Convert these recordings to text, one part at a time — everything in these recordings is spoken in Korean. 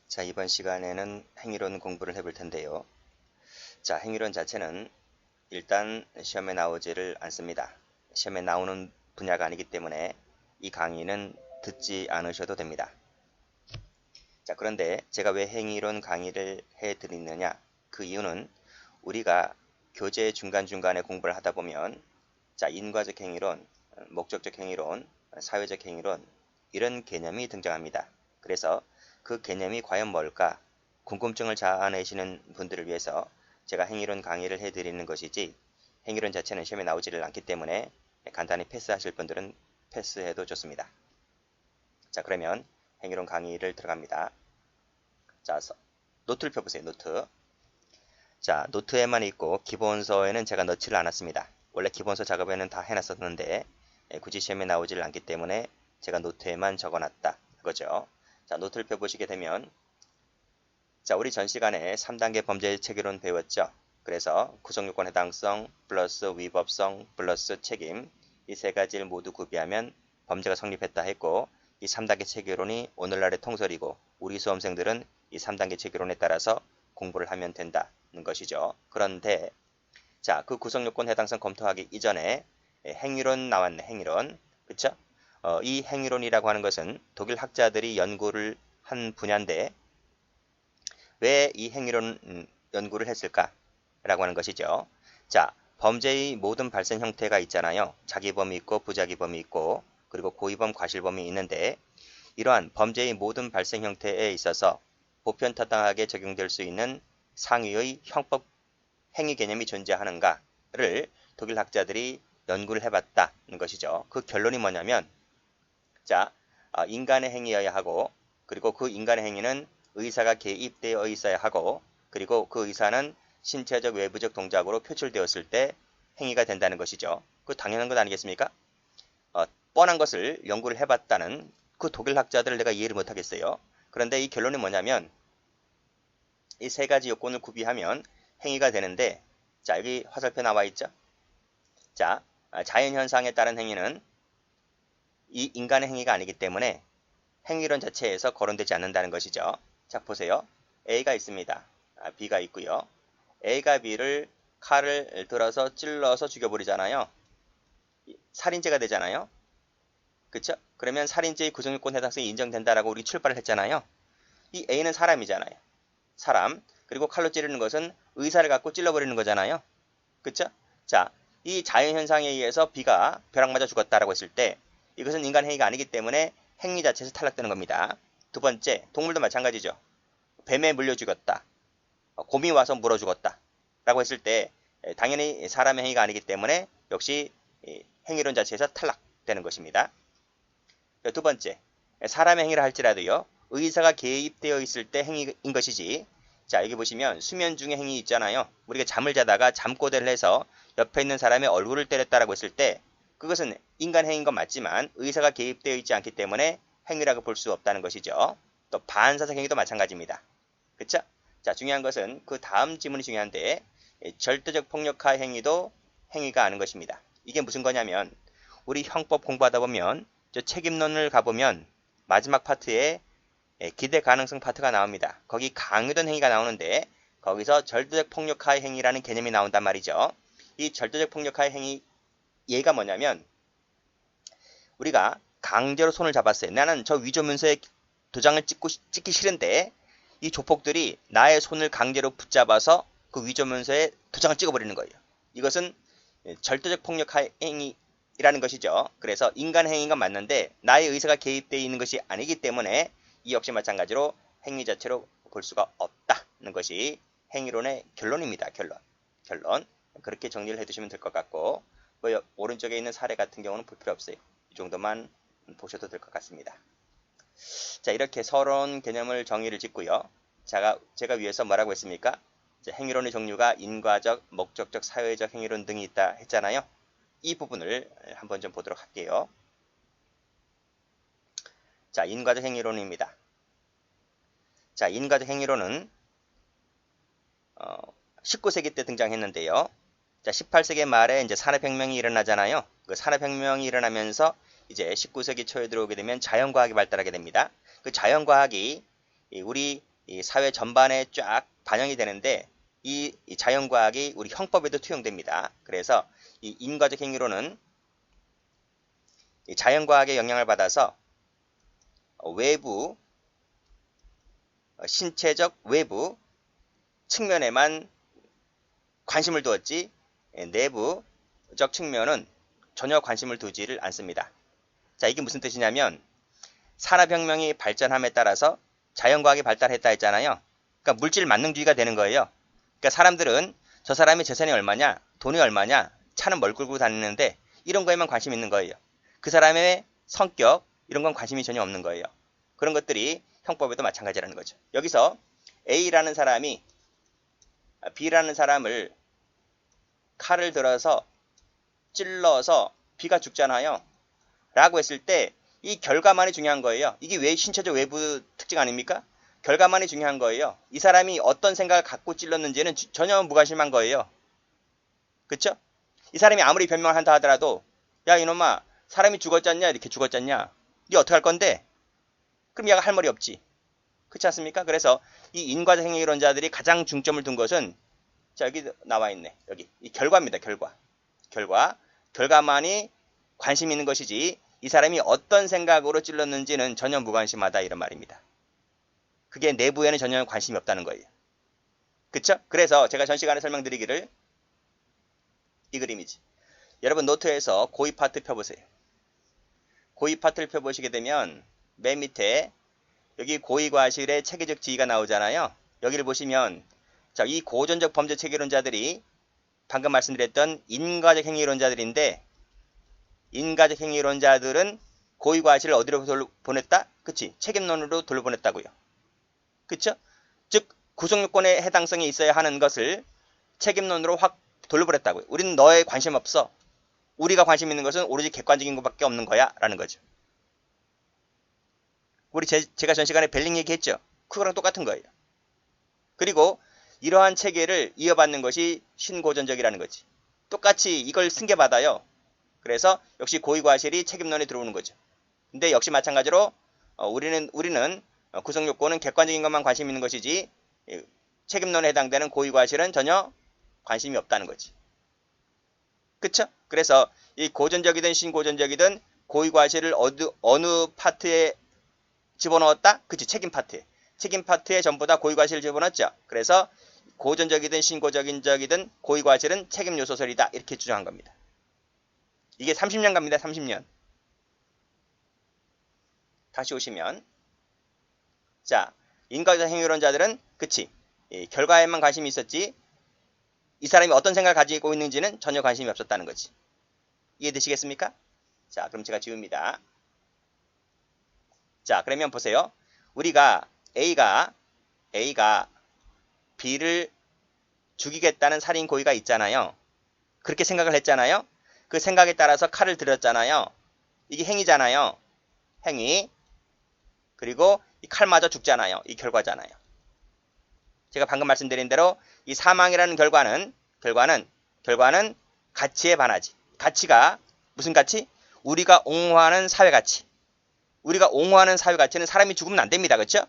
자, 이번 시간에는 행위론 공부를 해볼 텐데요. 자, 행위론 자체는 일단 시험에 나오지를 않습니다. 시험에 나오는 분야가 아니기 때문에 이 강의는 듣지 않으셔도 됩니다. 자, 그런데 제가 왜 행위론 강의를 해드리느냐? 그 이유는 우리가 교재 중간중간에 공부를 하다 보면 자, 인과적 행위론, 목적적 행위론, 사회적 행위론 이런 개념이 등장합니다. 그래서 그 개념이 과연 뭘까? 궁금증을 자아내시는 분들을 위해서 제가 행위론 강의를 해드리는 것이지 행위론 자체는 시험에 나오지를 않기 때문에 간단히 패스하실 분들은 패스해도 좋습니다. 자, 그러면 행위론 강의를 들어갑니다. 자, 노트를 펴보세요. 노트. 자, 노트에만 있고 기본서에는 제가 넣지를 않았습니다. 원래 기본서 작업에는 다 해놨었는데 굳이 시험에 나오지를 않기 때문에 제가 노트에만 적어놨다. 그거죠. 자, 노트를 펴보시게 되면 자, 우리 전 시간에 3단계 범죄 체계론 배웠죠. 그래서 구성요건 해당성 플러스 위법성 플러스 책임 이 세 가지를 모두 구비하면 범죄가 성립했다 했고 이 3단계 체계론이 오늘날의 통설이고 우리 수험생들은 이 3단계 체계론에 따라서 공부를 하면 된다는 것이죠. 그런데 자, 그 구성요건 해당성 검토하기 이전에 행위론 나왔네. 행위론. 그쵸? 이 행위론이라고 하는 것은 독일 학자들이 연구를 한 분야인데 왜 이 행위론 연구를 했을까? 라고 하는 것이죠. 자, 범죄의 모든 발생 형태가 있잖아요. 자기범이 있고 부자기범이 있고 그리고 고의범, 과실범이 있는데 이러한 범죄의 모든 발생 형태에 있어서 보편타당하게 적용될 수 있는 상위의 형법 행위 개념이 존재하는가를 독일 학자들이 연구를 해봤다는 것이죠. 그 결론이 뭐냐면 자, 인간의 행위여야 하고 그리고 그 인간의 행위는 의사가 개입되어 있어야 하고 그리고 그 의사는 신체적 외부적 동작으로 표출되었을 때 행위가 된다는 것이죠. 그 당연한 것 아니겠습니까? 뻔한 것을 연구를 해봤다는 그 독일 학자들을 내가 이해를 못하겠어요. 그런데 이 결론이 뭐냐면 이 세 가지 요건을 구비하면 행위가 되는데 자, 여기 화살표 나와 있죠? 자, 자연현상에 따른 행위는 이 인간의 행위가 아니기 때문에 행위론 자체에서 거론되지 않는다는 것이죠. 자, 보세요. A가 있습니다. B가 있고요. A가 B를 칼을 들어서 찔러서 죽여버리잖아요. 살인죄가 되잖아요. 그쵸? 그러면 살인죄의 구성요건 해당성이 인정된다라고 우리 출발을 했잖아요. 이 A는 사람이잖아요. 사람. 그리고 칼로 찌르는 것은 의사를 갖고 찔러버리는 거잖아요. 그쵸? 자, 이 자연현상에 의해서 B가 벼락 맞아 죽었다라고 했을 때 이것은 인간 행위가 아니기 때문에 행위 자체에서 탈락되는 겁니다. 두 번째, 동물도 마찬가지죠. 뱀에 물려 죽였다. 곰이 와서 물어 죽었다. 라고 했을 때 당연히 사람의 행위가 아니기 때문에 역시 행위론 자체에서 탈락되는 것입니다. 두 번째, 사람의 행위를 할지라도요. 의사가 개입되어 있을 때 행위인 것이지. 자, 여기 보시면 수면 중에 행위 있잖아요. 우리가 잠을 자다가 잠꼬대를 해서 옆에 있는 사람의 얼굴을 때렸다라고 했을 때 그것은 인간 행위인 건 맞지만 의사가 개입되어 있지 않기 때문에 행위라고 볼 수 없다는 것이죠. 또 반사적 행위도 마찬가지입니다. 그쵸? 자, 중요한 것은 그 다음 지문이 중요한데 절대적 폭력화 행위도 행위가 아닌 것입니다. 이게 무슨 거냐면 우리 형법 공부하다 보면 저 책임론을 가보면 마지막 파트에 기대 가능성 파트가 나옵니다. 거기 강요된 행위가 나오는데 거기서 절대적 폭력화의 행위라는 개념이 나온단 말이죠. 이 절대적 폭력화의 행위 얘가 뭐냐면 우리가 강제로 손을 잡았어요. 나는 저 위조문서에 도장을 찍기 싫은데 이 조폭들이 나의 손을 강제로 붙잡아서 그 위조문서에 도장을 찍어버리는 거예요. 이것은 절대적 폭력화 행위라는 것이죠. 그래서 인간 행위가 맞는데 나의 의사가 개입되어 있는 것이 아니기 때문에 이 역시 마찬가지로 행위 자체로 볼 수가 없다는 것이 행위론의 결론입니다. 결론. 그렇게 정리를 해두시면 될 것 같고 뭐 오른쪽에 있는 사례 같은 경우는 볼 필요 없어요. 이 정도만 보셔도 될 것 같습니다. 자, 이렇게 서론 개념을 정의를 짓고요. 제가 위에서 뭐라고 했습니까? 행위론의 종류가 인과적, 목적적, 사회적 행위론 등이 있다 했잖아요. 이 부분을 한번 좀 보도록 할게요. 자, 인과적 행위론입니다. 자, 인과적 행위론은 19세기 때 등장했는데요. 자, 18세기 말에 이제 산업혁명이 일어나잖아요. 그 산업혁명이 일어나면서 이제 19세기 초에 들어오게 되면 자연과학이 발달하게 됩니다. 그 자연과학이 우리 이 사회 전반에 쫙 반영이 되는데 이 자연과학이 우리 형법에도 투영됩니다. 그래서 이 인과적 행위론은 이 자연과학의 영향을 받아서 외부 신체적 외부 측면에만 관심을 두었지 내부적 측면은 전혀 관심을 두지를 않습니다. 자, 이게 무슨 뜻이냐면 산업혁명이 발전함에 따라서 자연과학이 발달했다 했잖아요. 그러니까 물질 만능주의가 되는 거예요. 그러니까 사람들은 저 사람의 재산이 얼마냐, 돈이 얼마냐, 차는 뭘 끌고 다니는데 이런 거에만 관심 있는 거예요. 그 사람의 성격 이런 건 관심이 전혀 없는 거예요. 그런 것들이 형법에도 마찬가지라는 거죠. 여기서 A라는 사람이 B라는 사람을 칼을 들어서 찔러서 B가 죽잖아요. 라고 했을 때 이 결과만이 중요한 거예요. 이게 왜 신체적 외부 특징 아닙니까? 결과만이 중요한 거예요. 이 사람이 어떤 생각을 갖고 찔렀는지는 전혀 무관심한 거예요. 그쵸? 이 사람이 아무리 변명을 한다 하더라도 야 이놈아 사람이 죽었잖냐 이렇게 죽었잖냐 니 어떻게 할 건데? 그럼 얘가 할 말이 없지. 그렇지 않습니까? 그래서 이 인과적 행위론자들이 가장 중점을 둔 것은 자 여기 나와 있네. 여기 이 결과입니다. 결과만이 관심 있는 것이지 이 사람이 어떤 생각으로 찔렀는지는 전혀 무관심하다 이런 말입니다. 그게 내부에는 전혀 관심이 없다는 거예요. 그쵸? 그래서 제가 전 시간에 설명드리기를 이 그림이지. 여러분 노트에서 고의 파트 펴보세요. 고의 파트를 펴보시게 되면 맨 밑에 여기 고의 과실의 체계적 지위가 나오잖아요. 여기를 보시면 자, 이 고전적 범죄 체계론자들이 방금 말씀드렸던 인과적 행위론자들인데 인과적 행위론자들은 고의 과실을 어디로 보냈다? 그치? 책임론으로 돌려보냈다고요. 그쵸? 즉 구속요건에 해당성이 있어야 하는 것을 책임론으로 확 돌려버렸다고요. 우리는 너에 관심 없어. 우리가 관심 있는 것은 오로지 객관적인 것밖에 없는 거야 라는 거죠. 우리 제가 전 시간에 벨링 얘기했죠. 그거랑 똑같은 거예요. 그리고 이러한 체계를 이어받는 것이 신고전적이라는 거지. 똑같이 이걸 승계받아요. 그래서 역시 고의과실이 책임론에 들어오는 거죠. 근데 역시 마찬가지로 우리는 구속요건은 객관적인 것만 관심 있는 것이지 책임론에 해당되는 고의과실은 전혀 관심이 없다는 거지. 그쵸? 그래서 이 고전적이든 신고전적이든 고의과실을 어느 파트에 집어넣었다? 그치? 책임 파트에. 책임 파트에 전부 다 고의과실을 집어넣었죠. 그래서 고전적이든 신고전적이든 고의과실은 책임요소설이다. 이렇게 주장한 겁니다. 이게 30년 갑니다. 30년. 다시 오시면 자, 인과적 행위론자들은 그치? 결과에만 관심이 있었지 이 사람이 어떤 생각을 가지고 있는지는 전혀 관심이 없었다는 거지. 이해되시겠습니까? 자, 그럼 제가 지웁니다. 자, 그러면 보세요. 우리가 A가 B를 죽이겠다는 살인 고의가 있잖아요. 그렇게 생각을 했잖아요. 그 생각에 따라서 칼을 들였잖아요. 이게 행위잖아요. 행위. 그리고 이 칼 맞아 죽잖아요. 이 결과잖아요. 제가 방금 말씀드린 대로 이 사망이라는 결과는 가치에 반하지. 가치가 무슨 가치? 우리가 옹호하는 사회 가치. 우리가 옹호하는 사회 가치는 사람이 죽으면 안 됩니다. 그렇죠?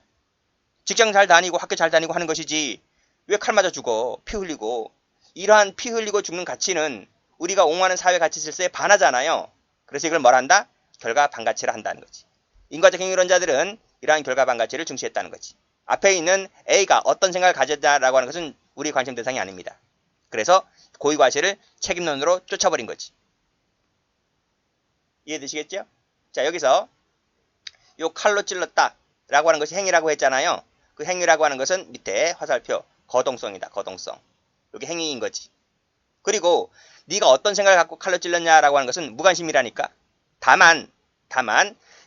직장 잘 다니고 학교 잘 다니고 하는 것이지 왜 칼 맞아 죽어? 피 흘리고. 이러한 피 흘리고 죽는 가치는 우리가 옹호하는 사회 가치 질서에 반하잖아요. 그래서 이걸 뭘 한다? 결과 반가치를 한다는 거지. 인과적 행위론자들은 이러한 결과 반가치를 중시했다는 거지. 앞에 있는 A가 어떤 생각을 가졌다라고 하는 것은 우리 관심 대상이 아닙니다. 그래서 고의과실을 책임론으로 쫓아버린 거지. 이해되시겠죠? 자, 여기서 요 칼로 찔렀다라고 하는 것이 행위라고 했잖아요. 그 행위라고 하는 것은 밑에 화살표 거동성이다. 거동성. 이게 행위인 거지. 그리고 네가 어떤 생각을 갖고 칼로 찔렀냐라고 하는 것은 무관심이라니까. 다만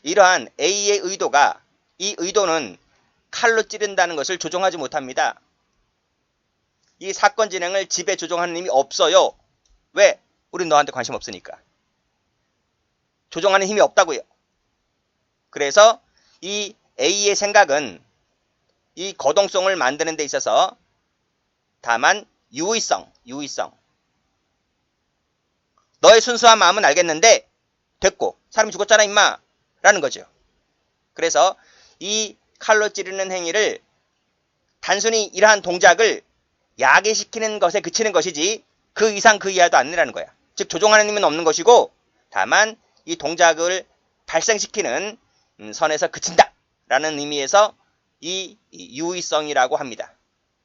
이러한 A의 의도가 이 의도는 칼로 찌른다는 것을 조종하지 못합니다. 이 사건 진행을 지배 조종하는 힘이 없어요. 왜? 우린 너한테 관심 없으니까. 조종하는 힘이 없다고요. 그래서 이 A의 생각은 이 거동성을 만드는 데 있어서 다만 유의성. 너의 순수한 마음은 알겠는데 됐고 사람이 죽었잖아 임마 라는 거죠. 그래서 이 칼로 찌르는 행위를 단순히 이러한 동작을 야기시키는 것에 그치는 것이지 그 이상 그 이하도 아니라는 거야. 즉 조종하는 힘은 없는 것이고 다만 이 동작을 발생시키는 선에서 그친다 라는 의미에서 이 유의성이라고 합니다.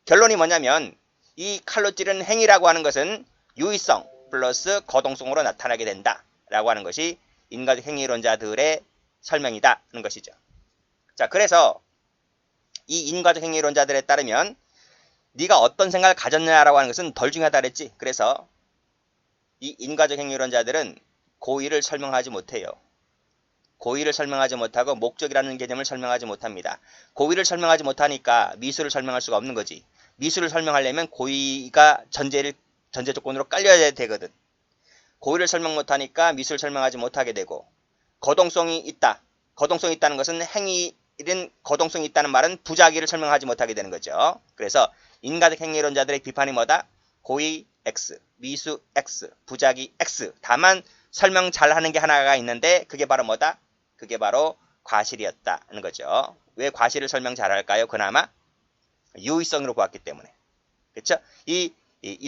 결론이 뭐냐면 이 칼로 찌르는 행위라고 하는 것은 유의성 플러스 거동성으로 나타나게 된다 라고 하는 것이 인과적 행위론자들의 설명이다는 것이죠. 자, 그래서 이 인과적 행위론자들에 따르면 네가 어떤 생각을 가졌냐라고 하는 것은 덜 중요하다 그랬지. 그래서 이 인과적 행위론자들은 고의를 설명하지 못해요. 고의를 설명하지 못하고 목적이라는 개념을 설명하지 못합니다. 고의를 설명하지 못하니까 미수를 설명할 수가 없는 거지. 미수를 설명하려면 고의가 전제 조건으로 깔려야 되거든. 고의를 설명 못하니까 미수를 설명하지 못하게 되고 거동성이 있다. 거동성이 있다는 것은 행위는 거동성이 있다는 말은 부작위를 설명하지 못하게 되는 거죠. 그래서 인과적 행위론자들의 비판이 뭐다? 고의 X, 미수 X, 부작위 X. 다만 설명 잘하는 게 하나가 있는데 그게 바로 뭐다? 그게 바로 과실이었다는 거죠. 왜 과실을 설명 잘할까요? 그나마 유의성으로 보았기 때문에. 그렇죠? 이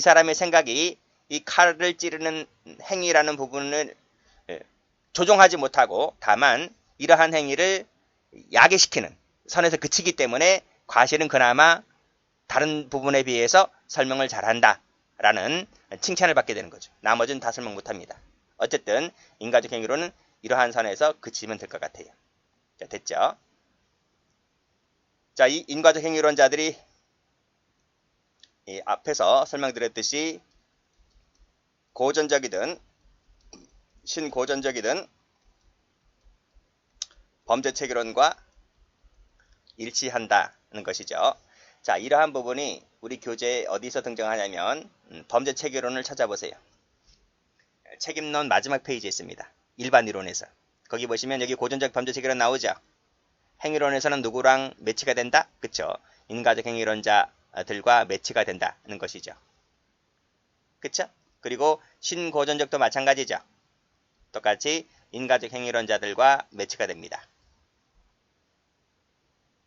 사람의 생각이 이 칼을 찌르는 행위라는 부분을 조종하지 못하고 다만 이러한 행위를 야기시키는 선에서 그치기 때문에 과실은 그나마 다른 부분에 비해서 설명을 잘한다라는 칭찬을 받게 되는 거죠. 나머지는 다 설명 못합니다. 어쨌든 인과적 행위로는 이러한 선에서 그치면 될 것 같아요. 자, 됐죠? 자, 이 인과적 행위론자들이 이 앞에서 설명드렸듯이 고전적이든 신고전적이든 범죄체계론과 일치한다는 것이죠. 자, 이러한 부분이 우리 교재에 어디서 등장하냐면 범죄체계론을 찾아보세요. 책임론 마지막 페이지에 있습니다. 일반 이론에서. 거기 보시면 여기 고전적 범죄체계론 나오죠. 행위론에서는 누구랑 매치가 된다? 그쵸? 인과적 행위론자들과 매치가 된다는 것이죠. 그쵸? 그리고 신고전적도 마찬가지죠. 똑같이 인과적 행위론자들과 매치가 됩니다.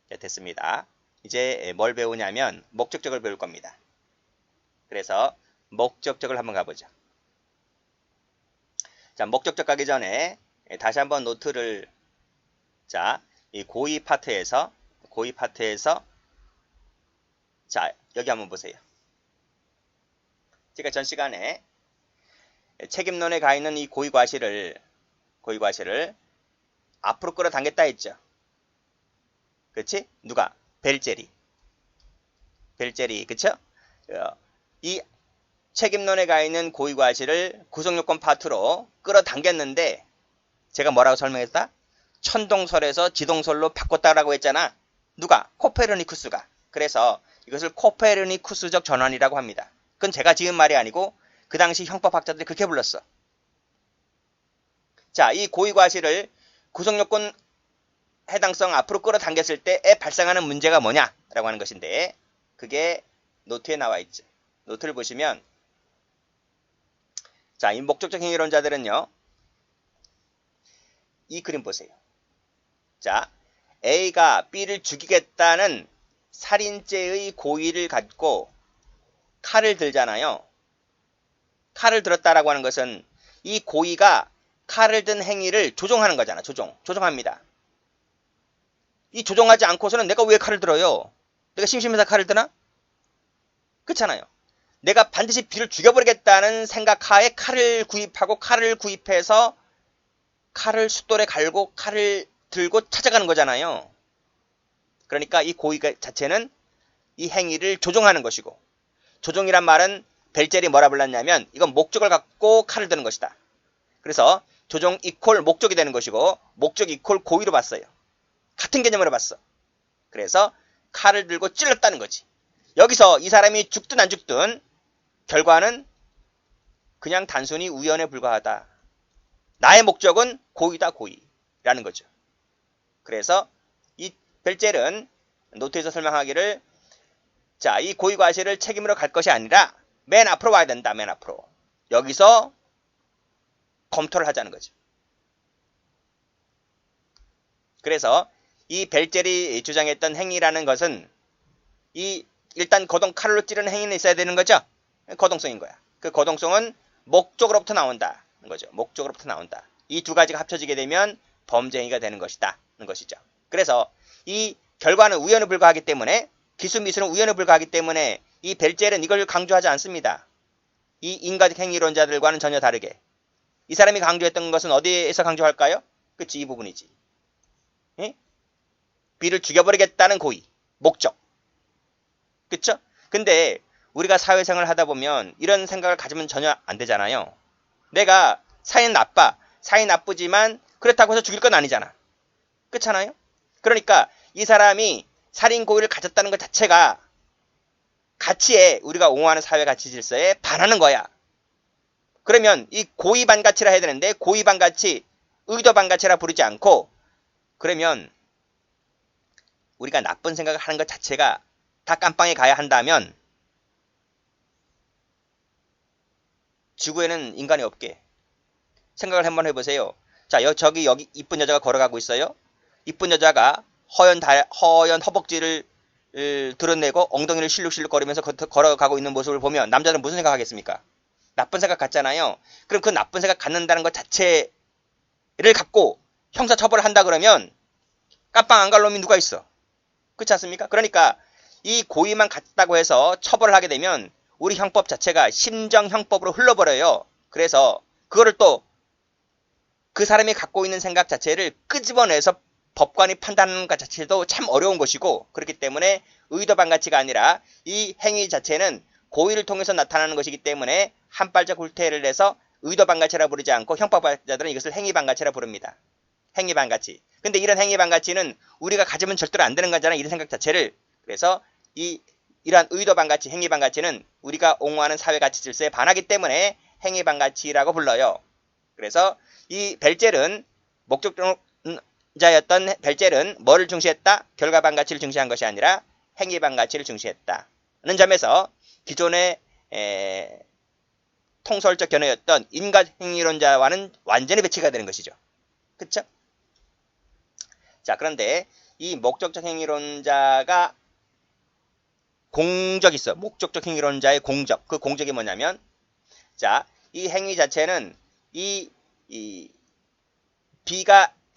자, 됐습니다. 이제 뭘 배우냐면 목적적을 배울 겁니다. 그래서 목적적을 한번 가보죠. 자, 목적적 가기 전에 다시 한번 노트를 자, 이 고의 파트에서 자, 여기 한번 보세요. 제가 전 시간에 책임론에 가 있는 이 고의 과실을 앞으로 끌어당겼다 했죠. 그렇지? 누가? 벨제리, 그쵸? 이 책임론에 가 있는 고의 과실을 구성요건 파트로 끌어당겼는데 제가 뭐라고 설명했다? 천동설에서 지동설로 바꿨다라고 했잖아. 누가? 코페르니쿠스가. 그래서 이것을 코페르니쿠스적 전환이라고 합니다. 그건 제가 지은 말이 아니고 그 당시 형법학자들이 그렇게 불렀어. 자, 이 고의 과실을 구성요건 해당성 앞으로 끌어당겼을 때에 발생하는 문제가 뭐냐라고 하는 것인데 그게 노트에 나와 있죠. 노트를 보시면 자, 이 목적적 행위론자들은요. 이 그림 보세요. 자, A가 B를 죽이겠다는 살인죄의 고의를 갖고 칼을 들잖아요. 칼을 들었다라고 하는 것은 이 고의가 칼을 든 행위를 조종하는 거잖아. 조종합니다. 이 조종하지 않고서는 내가 왜 칼을 들어요? 내가 심심해서 칼을 드나? 그렇잖아요. 내가 반드시 B를 죽여버리겠다는 생각하에 칼을 구입해서 칼을 숫돌에 갈고 칼을 들고 찾아가는 거잖아요. 그러니까 이 고의 자체는 이 행위를 조종하는 것이고 조종이란 말은 벨젤이 뭐라 불렀냐면 이건 목적을 갖고 칼을 드는 것이다. 그래서 조종 이퀄 목적이 되는 것이고 목적 이퀄 고의로 봤어요. 같은 개념으로 봤어. 그래서 칼을 들고 찔렀다는 거지. 여기서 이 사람이 죽든 안 죽든 결과는 그냥 단순히 우연에 불과하다. 나의 목적은 고의다, 고의라는 거죠. 그래서 이 벨젤은 노트에서 설명하기를 자, 이 고의 과실을 책임으로 갈 것이 아니라 맨 앞으로 와야 된다. 맨 앞으로. 여기서 검토를 하자는 거죠. 그래서 이 벨젤이 주장했던 행위라는 것은 일단 거동 칼로 찌르는 행위는 있어야 되는 거죠. 거동성인 거야. 그 거동성은 목적으로부터 나온다는 거죠. 목적으로부터 나온다. 이 두 가지가 합쳐지게 되면 범죄 행위가 되는 것이다. 는 것이죠. 그래서 이 결과는 우연에 불과하기 때문에 기수 미수는 우연에 불과하기 때문에 이 벨젤은 이걸 강조하지 않습니다. 이 인과적 행위론자들과는 전혀 다르게. 이 사람이 강조했던 것은 어디에서 강조할까요? 그치, 이 부분이지. 예? B를 죽여버리겠다는 고의, 목적. 그쵸? 근데 우리가 사회생활을 하다 보면 이런 생각을 가지면 전혀 안 되잖아요. 내가 사이는 나빠. 사이 나쁘지만 그렇다고 해서 죽일 건 아니잖아. 그렇잖아요? 그러니까 이 사람이 살인 고의를 가졌다는 것 자체가 가치에, 우리가 옹호하는 사회 가치 질서에 반하는 거야. 그러면 이 고의 반가치라 해야 되는데 고의 반가치, 의도 반가치라 부르지 않고, 그러면 우리가 나쁜 생각을 하는 것 자체가 다 깜빵에 가야 한다면 지구에는 인간이 없게. 생각을 한번 해보세요. 자, 저기 여기 이쁜 여자가 걸어가고 있어요. 이쁜 여자가 허연 허벅지를 드러내고 엉덩이를 실룩실룩거리면서 걸어가고 있는 모습을 보면 남자는 무슨 생각하겠습니까? 나쁜 생각 같잖아요. 그럼 그 나쁜 생각 갖는다는 것 자체를 갖고 형사처벌을 한다 그러면 깜빵 안 갈 놈이 누가 있어? 그렇지 않습니까? 그러니까 이 고의만 갖다고 해서 처벌을 하게 되면 우리 형법 자체가 심정형법으로 흘러버려요. 그래서 그거를 또 그 사람이 갖고 있는 생각 자체를 끄집어내서 법관이 판단하는 것 자체도 참 어려운 것이고, 그렇기 때문에 의도 반가치가 아니라 이 행위 자체는 고의를 통해서 나타나는 것이기 때문에 한 발짝 굴퇴를 내서 의도 반가치라 부르지 않고 형법학자들은 이것을 행위 반가치라 부릅니다. 행위 반가치. 근데 이런 행위 반가치는 우리가 가지면 절대로 안 되는 거잖아요. 이런 생각 자체를. 그래서 이러한 의도 반가치, 행위 반가치는 우리가 옹호하는 사회 가치 질서에 반하기 때문에 행위 반가치라고 불러요. 그래서 이 벨젤은 목적자였던 벨젤은 뭐를 중시했다? 결과 반가치를 중시한 것이 아니라 행위 반가치를 중시했다는 점에서 기존의 통설적 견해였던 인과행위론자와는 완전히 배치가 되는 것이죠. 그쵸? 자, 그런데 이 목적적 행위론자가 공적이 있어. 목적적 행위론자의 공적. 그 공적이 뭐냐면, 자, 이 행위 자체는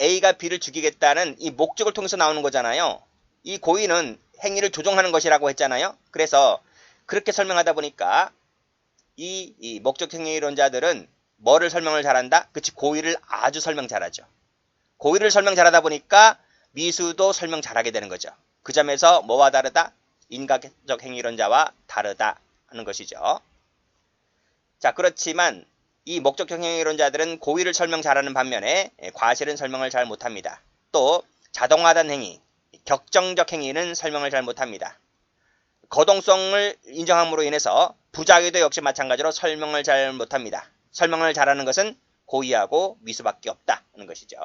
A가 B를 죽이겠다는 이 목적을 통해서 나오는 거잖아요. 이 고의는 행위를 조종하는 것이라고 했잖아요. 그래서 그렇게 설명하다 보니까 이 목적 행위론자들은 뭐를 설명을 잘한다? 그치, 고의를 아주 설명 잘하죠. 고의를 설명 잘하다 보니까 미수도 설명 잘하게 되는 거죠. 그 점에서 뭐와 다르다? 인과적 행위론자와 다르다 하는 것이죠. 자, 그렇지만 이 목적적 행위론자들은 고의를 설명 잘하는 반면에 과실은 설명을 잘 못합니다. 또 자동화된 행위, 격정적 행위는 설명을 잘 못합니다. 거동성을 인정함으로 인해서 부작위도 역시 마찬가지로 설명을 잘 못합니다. 설명을 잘하는 것은 고의하고 미수밖에 없다는 것이죠.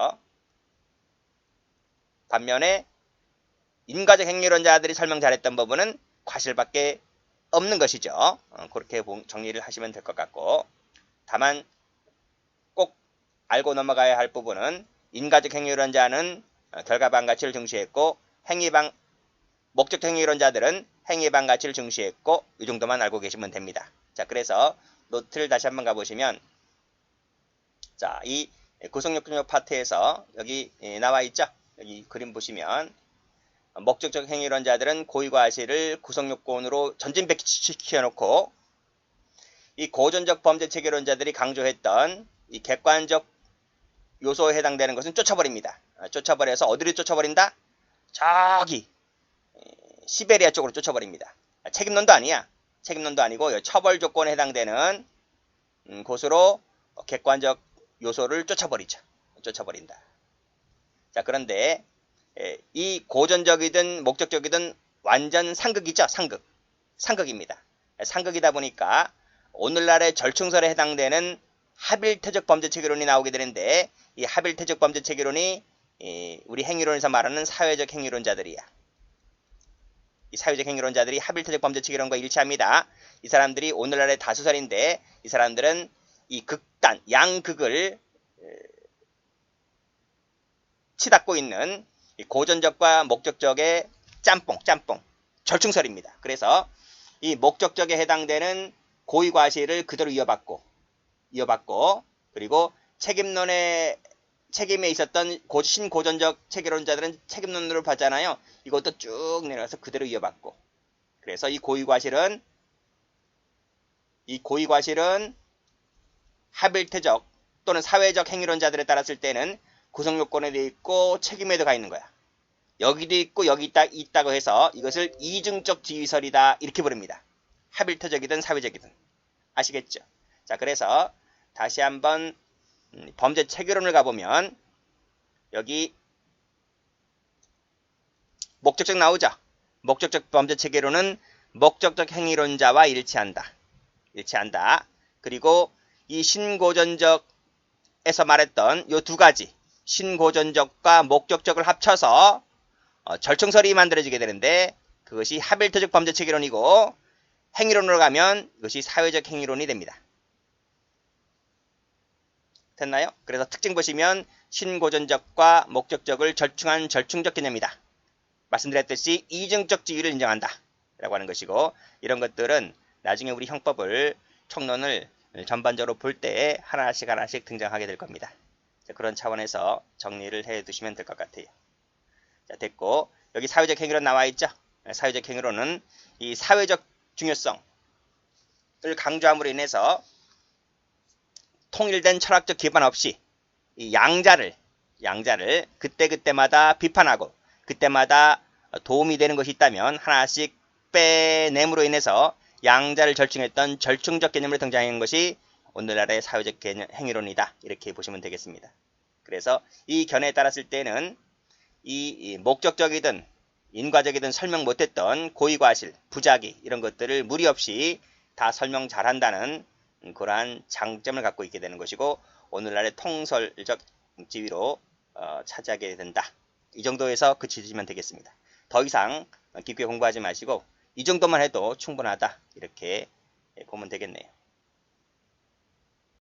반면에 인과적 행위론자들이 설명 잘했던 부분은 과실밖에 없는 것이죠. 그렇게 정리를 하시면 될 것 같고, 다만 꼭 알고 넘어가야 할 부분은 인과적 행위론자는 결과 반가치를 중시했고 목적 행위론자들은 행위 반가치를 중시했고, 이 정도만 알고 계시면 됩니다. 자, 그래서 노트를 다시 한번 가보시면, 자, 이 구성요건요 파트에서 여기 나와 있죠. 여기 그림 보시면 목적적 행위론자들은 고의과 과실을 구성요건으로 전진배치시켜 놓고, 이 고전적 범죄 체계론자들이 강조했던 이 객관적 요소에 해당되는 것은 쫓아버립니다. 쫓아버려서 어디를 쫓아버린다? 저기 시베리아 쪽으로 쫓아버립니다. 책임론도 아니야. 책임론도 아니고 처벌 조건에 해당되는 곳으로 객관적 요소를 쫓아버린다. 자, 그런데 이 고전적이든 목적적이든 완전 상극이죠. 상극입니다. 상극이다 보니까 오늘날의 절충설에 해당되는 합일태적 범죄체계론이 나오게 되는데, 이 합일태적 범죄체계론이 우리 행위론에서 말하는 사회적 행위론자들이야. 이 사회적 행위론자들이 합일태적 범죄체계론과 일치합니다. 이 사람들이 오늘날의 다수설인데, 이 사람들은 이 극단, 양극을 치닫고 있는 이 고전적과 목적적의 짬뽕, 절충설입니다. 그래서 이 목적적에 해당되는 고의과실을 그대로 이어받고 그리고 책임에 있었던 신고전적 체계론자들은 책임론으로 봤잖아요. 이것도 쭉 내려가서 그대로 이어받고, 그래서 이 고의과실은 하빌트적 또는 사회적 행위론자들에 따랐을 때는 구성요건에도 있고 책임에도 가 있는 거야. 여기도 있고 여기 있다고 해서 이것을 이중적 지위설이다 이렇게 부릅니다. 하빌트적이든 사회적이든. 아시겠죠? 자, 그래서 다시 한번 범죄 체계론을 가보면 여기 목적적 나오죠? 목적적 범죄 체계론은 목적적 행위론자와 일치한다. 그리고 이 신고전적에서 말했던 요 두 가지, 신고전적과 목적적을 합쳐서 절충설이 만들어지게 되는데 그것이 하빌트적 범죄 체계론이고, 행위론으로 가면 이것이 사회적 행위론이 됩니다. 됐나요? 그래서 특징 보시면 신고전적과 목적적을 절충한 절충적 개념이다. 말씀드렸듯이 이중적 지위를 인정한다 라고 하는 것이고, 이런 것들은 나중에 우리 형법을 총론을 전반적으로 볼 때 하나씩 등장하게 될 겁니다. 자, 그런 차원에서 정리를 해 두시면 될 것 같아요. 자, 됐고, 여기 사회적 행위론 나와 있죠? 사회적 행위론은 이 사회적 중요성을 강조함으로 인해서 통일된 철학적 기반 없이 이 양자를 그때마다 비판하고 그때마다 도움이 되는 것이 있다면 하나씩 빼냄으로 인해서 양자를 절충했던 절충적 개념으로 등장한 것이 오늘날의 사회적 행위론이다 이렇게 보시면 되겠습니다. 그래서 이 견해에 따랐을 때는 이 목적적이든 인과적이든 설명 못했던 고의과실, 부작위 이런 것들을 무리 없이 다 설명 잘한다는 그러한 장점을 갖고 있게 되는 것이고, 오늘날의 통설적 지위로 차지하게 된다. 이 정도에서 그치시면 되겠습니다. 더 이상 깊게 공부하지 마시고 이 정도만 해도 충분하다 이렇게 보면 되겠네요.